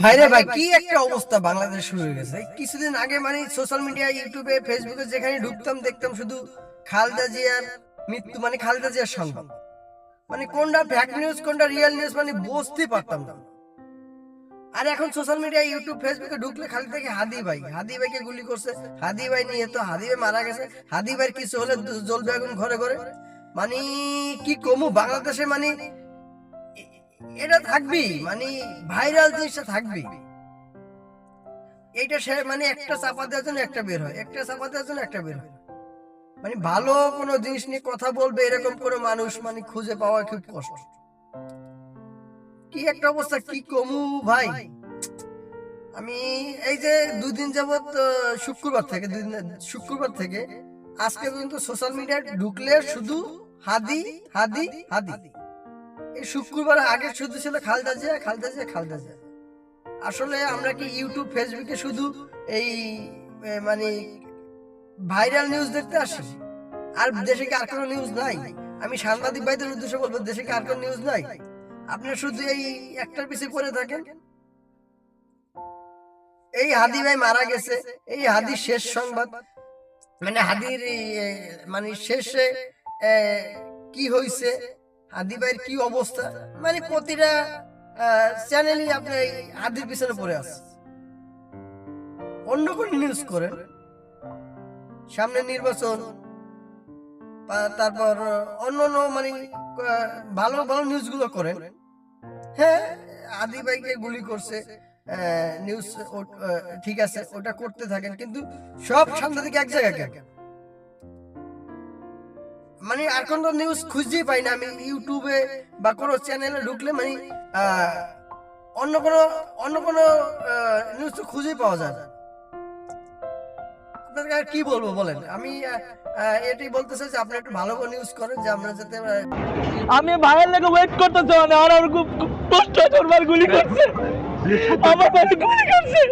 ভাইরে ভাই, কি একটা অবস্থা বাংলাদেশ শুরু হয়ে গেছে কিছুদিন আগে। মানে সোশ্যাল মিডিয়া, ইউটিউবে, ফেসবুকে যেখানে ঢুকতাম দেখতাম শুধু খালেদা জিয়ার মৃত্যু, মানে খালেদা জিয়ার সংবাদ। মানে কোনটা ফ্যাক্ট নিউজ কোনটা রিয়েল নিউজ মানে বুঝতে পারতাম না। আর এখন সোশ্যাল মিডিয়া, ইউটিউব, ফেসবুকে ঢুকলে খালি থেকে হাদি ভাইকে গুলি করছে, হাদি ভাই নিয়ে তো হাদি ভাই মারা গেছে, হাদি ভাইয়ের কিছু হলে জ্বলবে আগুন ঘরে ঘরে। মানে কি কমু বাংলাদেশে, মানে এটা থাকবি, মানে ভাইরাল জিনিসটা থাকবি। এইটা সে মানে একটা চাপা দেওয়ার জন্য একটা বের হয়, একটা চাপা দেওয়ার জন্য একটা বের হয়। মানে ভালো কোনো জিনিস নিয়ে কথা বলবে এরকম কোনো মানুষ মানে খুঁজে পাওয়া খুব কষ্ট। কি একটা অবস্থা, কি কমু ভাই। আমি এই যে দুদিন যাবত, শুক্রবার থেকে আজকে পর্যন্ত সোশ্যাল মিডিয়ায় ঢুকলে শুধু হাদি হাদি হাদি। এই শুক্রবার আগে শুধু ছিল খালেদা জিয়া, খালেদা জিয়া, খালেদা জিয়া। আসলে আমরা কি ইউটিউব, ফেসবুকে শুধু এই মানে ভাইরাল নিউজ দেখতে আসি? আর দেশে কি আর কোনো নিউজ নাই? আমি সাংবাদিক ভাইদের উদ্দেশ্যে বলবো, দেশে কি আর কোনো নিউজ নাই? আপনারা শুধু এই একটার পিছে পড়ে থাকেন। এই হাদি ভাই মারা গেছে, এই হাদির শেষ সংবাদ, মানে হাদির মানে শেষে কি হইছে, হাদি ভাইয়ের কি অবস্থা, মানে প্রতিটা চ্যানেলই আপনি হাদির পিছনে পড়ে আছে। অন্য কোন নিউজ করেন, সামনে নির্বাচন, তারপর অন্য অন্য মানে ভালো ভালো নিউজ গুলো করেন। হ্যাঁ, আদি ভাইকে গুলি করছে, নিউজ ঠিক আছে, ওটা করতে থাকেন, কিন্তু সব সাংবাদিক এক জায়গায় কেন? মানে এখন তো নিউজ খুঁজেই পাই না আমি ইউটিউবে বা কোনো চ্যানেলে ঢুকলে, মানে অন্য কোনো নিউজ তো খুঁজেই পাওয়া যায় না। আপনাদের কি বলবো বলেন? আমি এটাই বলতে চাই যে আপনি একটু ভালো করে নিউজ করেন, যে আমরা যাতে আমি ভাইয়ের লেগে ওয়েট করতেছি, মানে আর খুব কষ্ট হচ্ছে। ওর ভাই গুলি করছে, আমার ভাই গুলি করছে,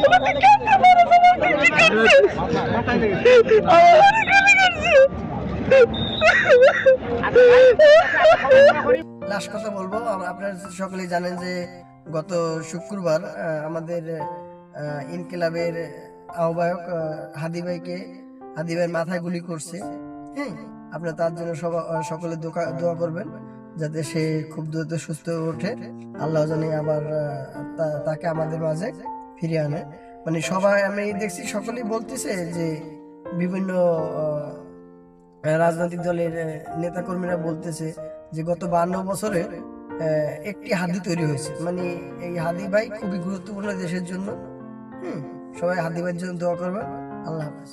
আমাকে কেমনে মারছে, আমাকে গুলি করছে, আমার ভাই গুলি করছে। লাস্ট কথা বলবো, আপনারা সকলেই জানেন যে গত শুক্রবার আমাদের ইনকিলাবের আহ্বায়ক হাদি ভাইয়ের মাথায় গুলি করছে। হ্যাঁ, আপনারা তার জন্য সকলে দোয়া করবেন, যাতে সে খুব দ্রুত সুস্থ হয়ে ওঠে। আল্লাহ জানি আবার তাকে আমাদের মাঝে ফিরিয়ে আনে। মানে সবাই আমি দেখছি সকলেই বলতেছে যে বিভিন্ন রাজনৈতিক দলের নেতাকর্মীরা বলতেছে যে গত 52 বছরে একটি হাদি তৈরি হয়েছে। মানে এই হাদি ভাই খুবই গুরুত্বপূর্ণ দেশের জন্য। সবাই হাদি ভাইয়ের জন্য দোয়া করবেন। আল্লাহ হাফেজ।